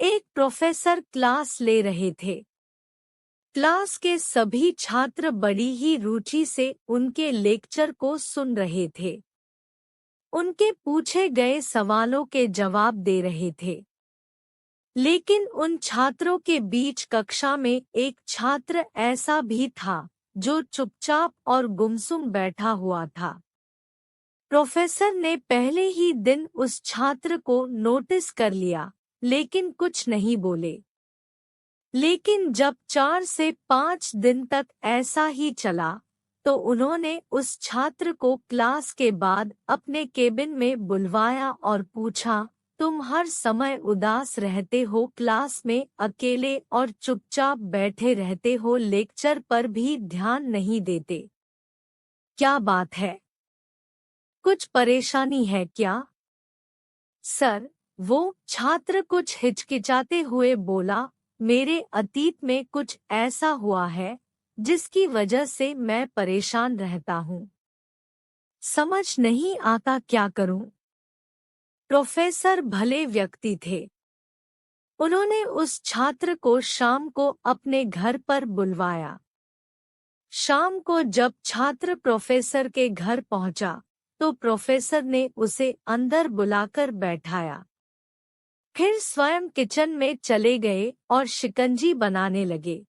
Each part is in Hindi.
एक प्रोफेसर क्लास ले रहे थे। क्लास के सभी छात्र बड़ी ही रुचि से उनके लेक्चर को सुन रहे थे। उनके पूछे गए सवालों के जवाब दे रहे थे। लेकिन उन छात्रों के बीच कक्षा में एक छात्र ऐसा भी था जो चुपचाप और गुमसुम बैठा हुआ था। प्रोफेसर ने पहले ही दिन उस छात्र को नोटिस कर लिया, लेकिन कुछ नहीं बोले। लेकिन जब 4 से 5 दिन तक ऐसा ही चला, तो उन्होंने उस छात्र को क्लास के बाद अपने केबिन में बुलवाया और पूछा, तुम हर समय उदास रहते हो, क्लास में अकेले और चुपचाप बैठे रहते हो, लेक्चर पर भी ध्यान नहीं देते। क्या बात है? कुछ परेशानी है क्या? सर, वो छात्र कुछ हिचकिचाते हुए बोला, मेरे अतीत में कुछ ऐसा हुआ है जिसकी वजह से मैं परेशान रहता हूँ। समझ नहीं आता क्या करूँ। प्रोफेसर भले व्यक्ति थे। उन्होंने उस छात्र को शाम को अपने घर पर बुलवाया। शाम को जब छात्र प्रोफेसर के घर पहुंचा, तो प्रोफेसर ने उसे अंदर बुलाकर बैठाया। फिर स्वयं किचन में चले गए और शिकंजी बनाने लगे।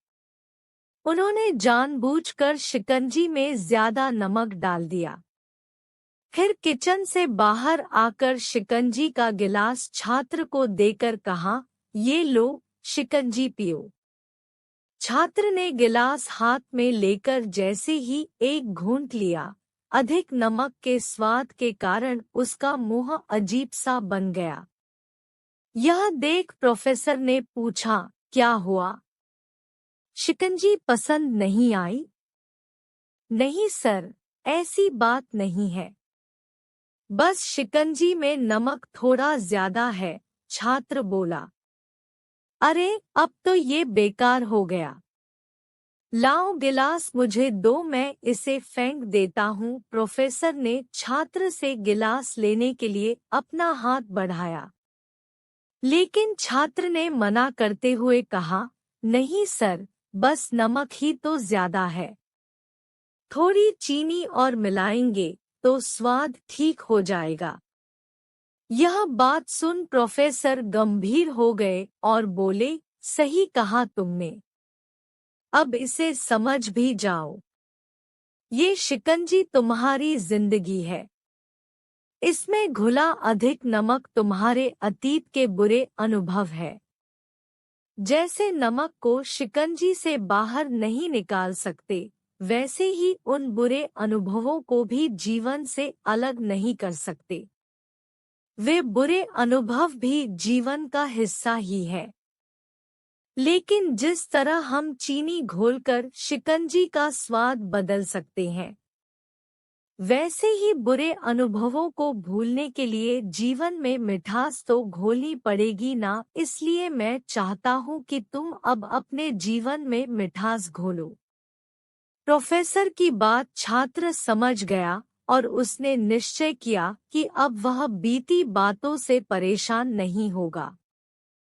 उन्होंने जानबूझकर शिकंजी में ज्यादा नमक डाल दिया। फिर किचन से बाहर आकर शिकंजी का गिलास छात्र को देकर कहा, ये लो, शिकंजी पियो। छात्र ने गिलास हाथ में लेकर जैसे ही एक घूंट लिया, अधिक नमक के स्वाद के कारण उसका मुंह अजीब सा बन गया। यह देख प्रोफेसर ने पूछा, क्या हुआ? शिकंजी पसंद नहीं आई? नहीं सर, ऐसी बात नहीं है। बस शिकंजी में नमक थोड़ा ज्यादा है, छात्र बोला। अरे, अब तो ये बेकार हो गया। लाओ गिलास मुझे दो, मैं इसे फेंक देता हूँ। प्रोफेसर ने छात्र से गिलास लेने के लिए अपना हाथ बढ़ाया। लेकिन छात्र ने मना करते हुए कहा, नहीं सर, बस नमक ही तो ज्यादा है। थोड़ी चीनी और मिलाएंगे तो स्वाद ठीक हो जाएगा। यह बात सुन प्रोफेसर गंभीर हो गए और बोले, सही कहा तुमने। अब इसे समझ भी जाओ। ये शिकंजी तुम्हारी जिंदगी है। इसमें घुला अधिक नमक तुम्हारे अतीत के बुरे अनुभव है। जैसे नमक को शिकंजी से बाहर नहीं निकाल सकते, वैसे ही उन बुरे अनुभवों को भी जीवन से अलग नहीं कर सकते। वे बुरे अनुभव भी जीवन का हिस्सा ही है। लेकिन जिस तरह हम चीनी घोलकर शिकंजी का स्वाद बदल सकते हैं, वैसे ही बुरे अनुभवों को भूलने के लिए जीवन में मिठास तो घोलनी पड़ेगी ना। इसलिए मैं चाहता हूँ कि तुम अब अपने जीवन में मिठास घोलो। प्रोफेसर की बात छात्र समझ गया और उसने निश्चय किया कि अब वह बीती बातों से परेशान नहीं होगा।